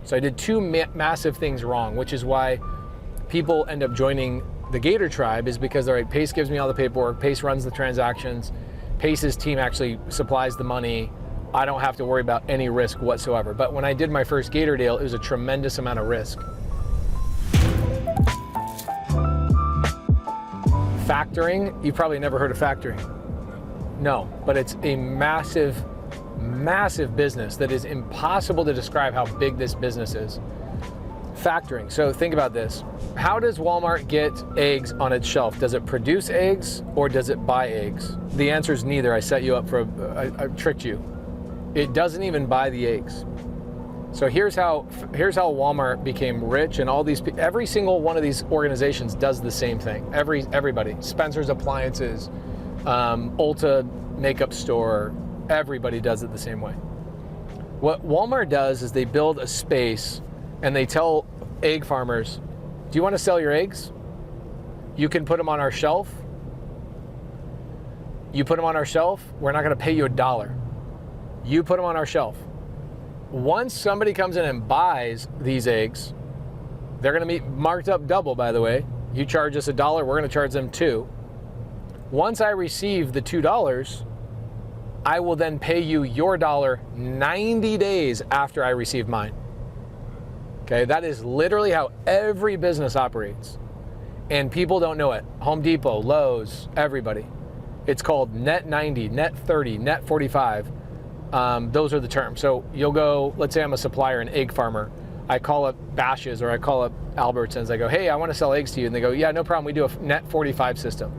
So I did two massive things wrong, which is why people end up joining the Gator tribe, is because they're like, Pace gives me all the paperwork, Pace runs the transactions, Pace's team actually supplies the money, I don't have to worry about any risk whatsoever. But when I did my first Gator deal, it was a tremendous amount of risk. Factoring, you've probably never heard of factoring. No, but it's a massive, massive business that is impossible to describe how big this business is. Factoring, so think about this. How does Walmart get eggs on its shelf? Does it produce eggs or does it buy eggs? The answer is neither. I set you up for, I tricked you. It doesn't even buy the eggs. So here's how Walmart became rich, and all these, every single one of these organizations does the same thing. Everybody, Spencer's Appliances, Ulta makeup store, everybody does it the same way. What Walmart does is they build a space and they tell egg farmers, do you want to sell your eggs? You can put them on our shelf. You put them on our shelf, we're not going to pay you $1. You put them on our shelf. Once somebody comes in and buys these eggs, they're going to be marked up double, by the way. You charge us $1, we're going to charge them $2. Once I receive the $2, I will then pay you your $1 90 days after I receive mine. Okay, that is literally how every business operates. And people don't know it. Home Depot, Lowe's, everybody. It's called net 90, net 30, net 45. Those are the terms. So you'll go, let's say I'm a supplier, an egg farmer. I call up Bash's or I call up Albertsons. I go, hey, I want to sell eggs to you. And they go, yeah, no problem. We do a net 45 system.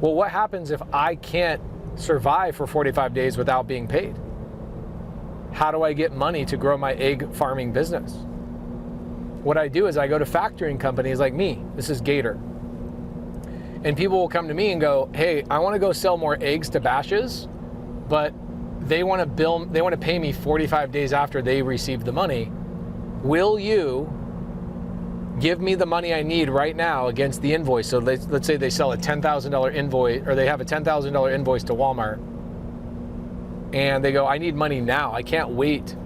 Well, what happens if I can't survive for 45 days without being paid? How do I get money to grow my egg farming business? What I do is I go to factoring companies like me. This is Gator. And people will come to me and go, hey, I want to go sell more eggs to Bash's, but they want to pay me 45 days after they receive the money. Will you give me the money I need right now against the invoice? So let's say they sell a $10,000 invoice, or they have a $10,000 invoice to Walmart, and they go, I need money now. I can't wait,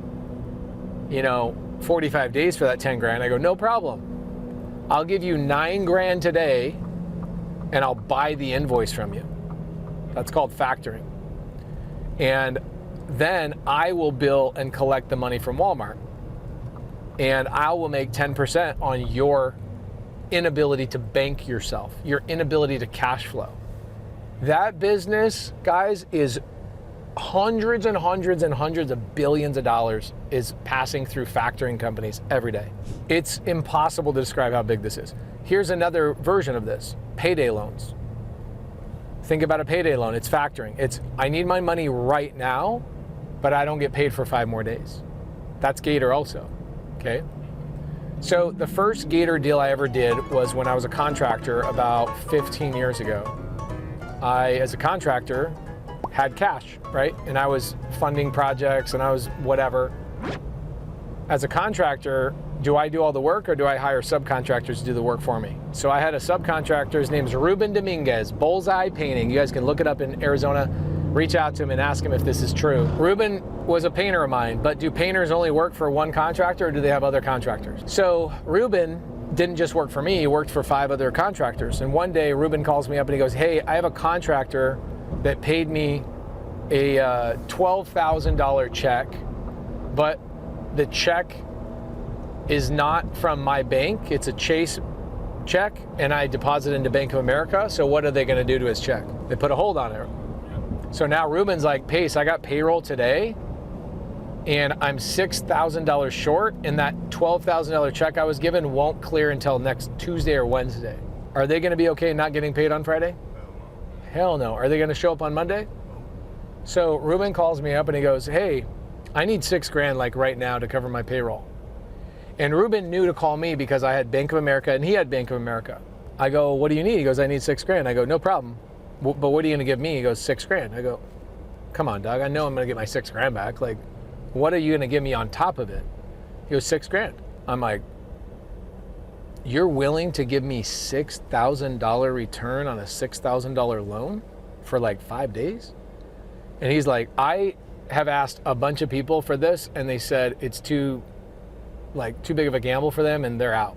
45 days for that 10 grand. I go, no problem. I'll give you 9 grand today and I'll buy the invoice from you. That's called factoring. And then I will bill and collect the money from Walmart. And I will make 10% on your inability to bank yourself, your inability to cash flow. That business, guys, is hundreds and hundreds and hundreds of billions of dollars is passing through factoring companies every day. It's impossible to describe how big this is. Here's another version of this, payday loans. Think about a payday loan, it's factoring. It's, I need my money right now, but I don't get paid for 5 more days. That's Gator also, okay? So the first Gator deal I ever did was when I was a contractor about 15 years ago. I, as a contractor, had cash, right? And I was funding projects and I was whatever. As a contractor, do I do all the work or do I hire subcontractors to do the work for me? So I had a subcontractor, his name's Ruben Dominguez, Bullseye Painting. You guys can look it up in Arizona, reach out to him and ask him if this is true. Ruben was a painter of mine, but do painters only work for one contractor or do they have other contractors? So Ruben didn't just work for me, he worked for 5 other contractors. And one day Ruben calls me up and he goes, hey, I have a contractor that paid me a $12,000 check, but the check is not from my bank, it's a Chase check, and I deposited into Bank of America, so what are they gonna do to his check? They put a hold on it. So now Ruben's like, Pace, I got payroll today, and I'm $6,000 short, and that $12,000 check I was given won't clear until next Tuesday or Wednesday. Are they gonna be okay not getting paid on Friday? Hell no. Are they gonna show up on Monday? So Ruben calls me up and he goes, hey, I need 6 grand like right now to cover my payroll. And Ruben knew to call me because I had Bank of America and he had Bank of America. I go, what do you need? He goes, I need 6 grand. I go, no problem. But what are you gonna give me? He goes, 6 grand. I go, come on, dog. I know I'm gonna get my 6 grand back. Like, what are you gonna give me on top of it? He goes, 6 grand. I'm like, you're willing to give me $6,000 return on a $6,000 loan for like 5 days? And he's like, I have asked a bunch of people for this and they said it's too like too big of a gamble for them, and they're out.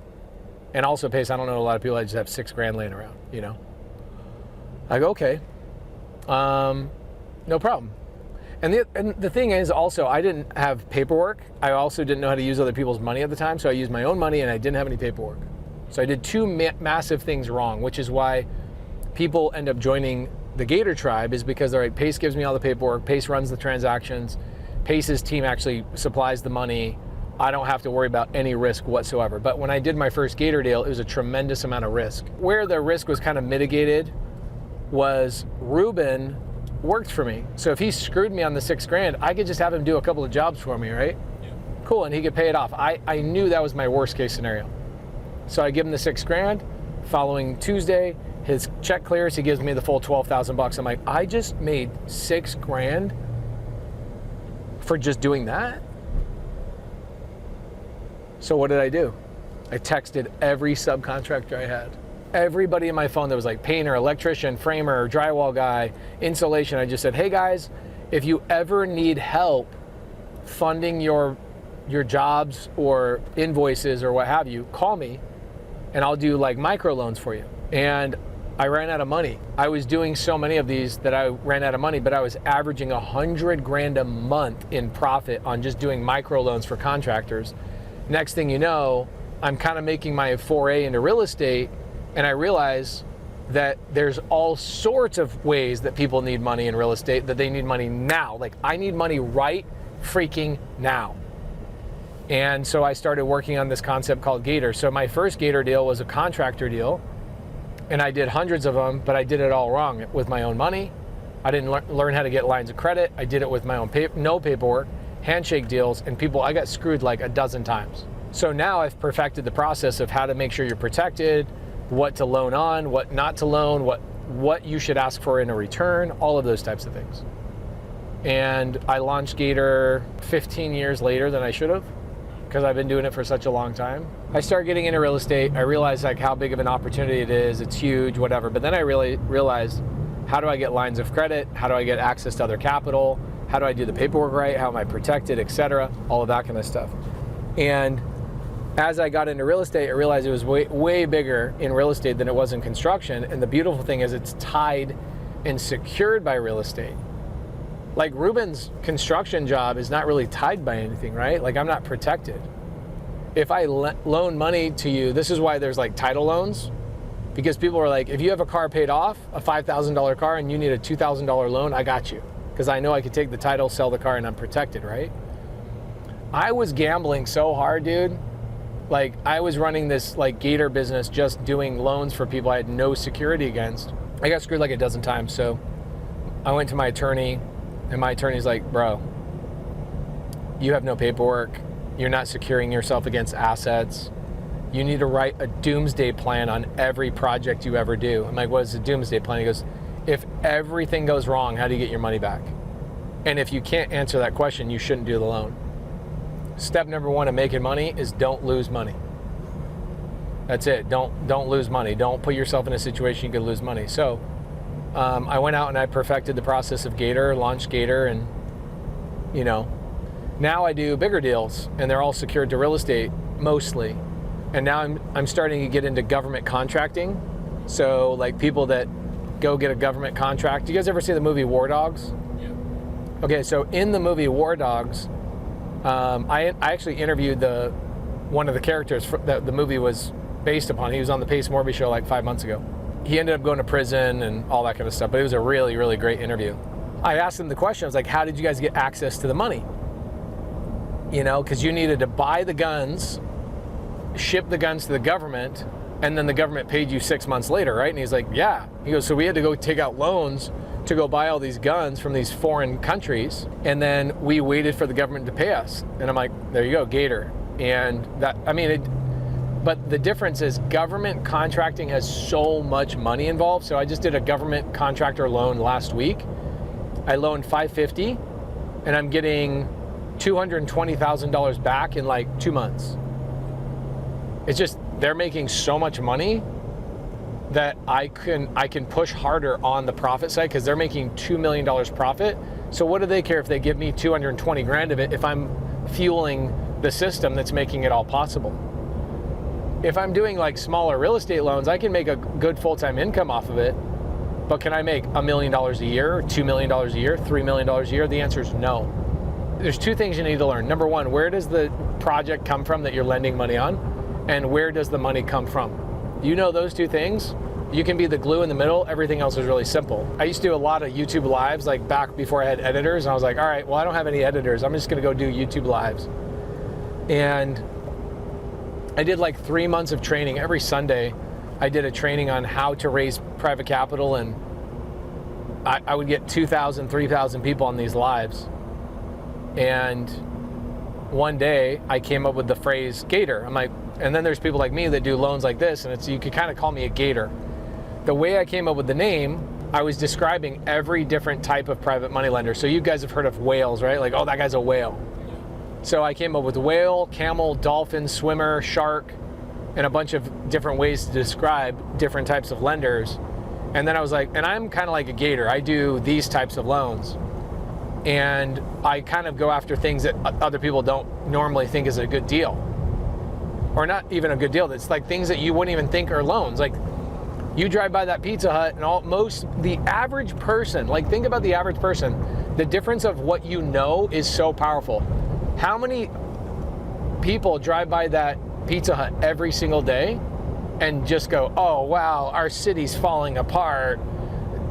And also, Pace, I don't know a lot of people that just have $6,000 laying around, you know? I go, okay, no problem. And the thing is also, I didn't have paperwork. I also didn't know how to use other people's money at the time, so I used my own money and I didn't have any paperwork. So I did two massive things wrong, which is why people end up joining the Gator tribe, is because they're like, Pace gives me all the paperwork, Pace runs the transactions, Pace's team actually supplies the money. I don't have to worry about any risk whatsoever. But when I did my first Gator deal, it was a tremendous amount of risk. Where the risk was kind of mitigated was Ruben worked for me. So if he screwed me on the $6,000, I could just have him do a couple of jobs for me, right? Yeah. Cool, and he could pay it off. I knew that was my worst case scenario. So I give him the $6,000. Following Tuesday, his check clears, he gives me the full 12,000 bucks. I'm like, I just made $6,000 for just doing that? So what did I do? I texted every subcontractor I had. Everybody in my phone that was like painter, electrician, framer, drywall guy, insulation. I just said, hey guys, if you ever need help funding your jobs or invoices or what have you, call me and I'll do like microloans for you. And I ran out of money. I was doing so many of these that I ran out of money, but I was averaging $100,000 a month in profit on just doing microloans for contractors. Next thing you know, I'm kind of making my foray into real estate, and I realize that there's all sorts of ways that people need money in real estate, that they need money now. Like, I need money right freaking now. And so I started working on this concept called Gator. So my first Gator deal was a contractor deal, and I did hundreds of them, but I did it all wrong with my own money. I didn't learn how to get lines of credit. I did it with my own no paperwork, handshake deals, and I got screwed like a dozen times. So now I've perfected the process of how to make sure you're protected, what to loan on, what not to loan, what you should ask for in a return, all of those types of things. And I launched Gator 15 years later than I should have, because I've been doing it for such a long time. I started getting into real estate. I realized like how big of an opportunity it is. It's huge, whatever. But then I really realized, how do I get lines of credit? How do I get access to other capital? How do I do the paperwork right? How am I protected, etc.? All of that kind of stuff. And as I got into real estate, I realized it was way bigger in real estate than it was in construction. And the beautiful thing is it's tied and secured by real estate. Like Ruben's construction job is not really tied by anything, right? Like I'm not protected. If I loan money to you, this is why there's like title loans, because people are like, if you have a car paid off, a $5,000 car, and you need a $2,000 loan, I got you. Because I know I could take the title, sell the car, and I'm protected, right? I was gambling so hard, dude. Like I was running this like Gator business, just doing loans for people I had no security against. I got screwed like a dozen times. So I went to my attorney, and my attorney's like, bro, you have no paperwork. You're not securing yourself against assets. You need to write a doomsday plan on every project you ever do. I'm like, what is a doomsday plan? He goes, if everything goes wrong, how do you get your money back? And if you can't answer that question, you shouldn't do the loan. Step number one of making money is don't lose money. That's it. Don't lose money. Don't put yourself in a situation you could lose money. So I went out and I perfected the process of Gator, launched Gator, and now I do bigger deals, and they're all secured to real estate mostly. And now I'm starting to get into government contracting. So like people that go get a government contract. Do you guys ever see the movie War Dogs? Yeah. Okay, so in the movie War Dogs, I actually interviewed one of the characters that the movie was based upon. He was on the Pace Morby show like 5 months ago. He ended up going to prison and all that kind of stuff, but it was a really, really great interview. I asked him the question, I was like, how did you guys get access to the money? Because you needed to buy the guns, ship the guns to the government, and then the government paid you 6 months later, right? And he's like, yeah. He goes, so we had to go take out loans to go buy all these guns from these foreign countries, and then we waited for the government to pay us. And I'm like, there you go, Gator. And but the difference is government contracting has so much money involved. So I just did a government contractor loan last week. I loaned $550, and I'm getting $220,000 back in like 2 months. It's just, they're making so much money that I can push harder on the profit side, because they're making $2 million profit. So what do they care if they give me 220 grand of it if I'm fueling the system that's making it all possible. If I'm doing like smaller real estate loans, I can make a good full-time income off of it, but can I make $1 million a year, $2 million a year, $3 million a year? The answer is no. There's two things you need to learn. Number one, where does the project come from that you're lending money on? And where does the money come from? You know those two things, you can be the glue in the middle. Everything else is really simple. I used to do a lot of YouTube lives, like back before I had editors, and I was like, all right, well, I don't have any editors. I'm just gonna go do YouTube lives. And I did like 3 months of training. Every Sunday, I did a training on how to raise private capital, and I would get 2,000, 3,000 people on these lives. And one day, I came up with the phrase Gator. I'm like, and then there's people like me that do loans like this, and you could kind of call me a Gator. The way I came up with the name, I was describing every different type of private money lender. So you guys have heard of whales, right? Like, oh, that guy's a whale. So I came up with whale, camel, dolphin, swimmer, shark, and a bunch of different ways to describe different types of lenders. And then I was like, and I'm kind of like a Gator. I do these types of loans. And I kind of go after things that other people don't normally think is a good deal. Or not even a good deal. It's like things that you wouldn't even think are loans. Like, you drive by that Pizza Hut and the average person, like think about the average person, the difference of what you know is so powerful. How many people drive by that Pizza Hut every single day and just go, oh wow, our city's falling apart,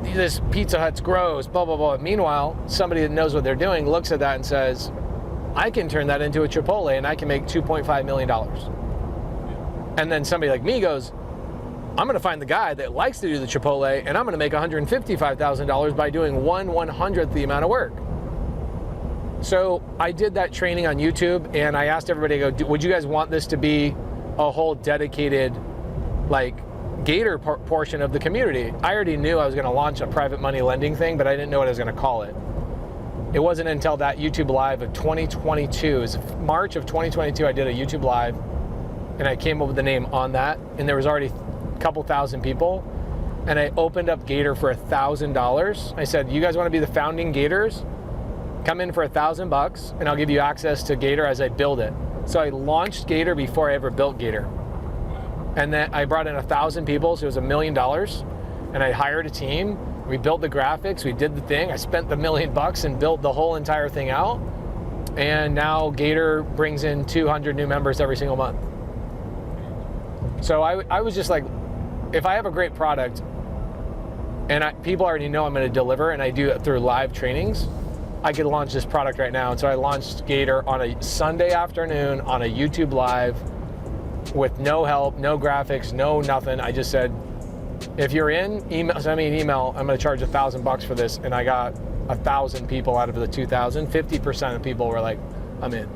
this Pizza Hut's gross, blah, blah, blah. Meanwhile, somebody that knows what they're doing looks at that and says, I can turn that into a Chipotle and I can make $2.5 million. And then somebody like me goes, I'm gonna find the guy that likes to do the Chipotle and I'm gonna make $155,000 by doing 1/100th the amount of work. So I did that training on YouTube, and I asked everybody, I go, would you guys want this to be a whole dedicated like Gator portion of the community? I already knew I was gonna launch a private money lending thing, but I didn't know what I was gonna call it. It wasn't until that YouTube Live of 2022, it was March of 2022, I did a YouTube Live, and I came up with the name on that, and there was already couple thousand people, and I opened up Gator for $1,000. I said, you guys want to be the founding Gators? Come in for $1,000 and I'll give you access to Gator as I build it. So I launched Gator before I ever built Gator. And then I brought in 1,000 people, so it was $1 million, and I hired a team. We built the graphics, we did the thing. I spent the $1 million and built the whole entire thing out. And now Gator brings in 200 new members every single month. So I was just like, if I have a great product and people already know I'm going to deliver, and I do it through live trainings, I could launch this product right now. And so I launched Gator on a Sunday afternoon on a YouTube Live with no help, no graphics, no nothing. I just said, if you're in, send me an email. I'm going to charge $1,000 for this. And I got 1,000 people out of the 2,000. 50% of people were like, I'm in.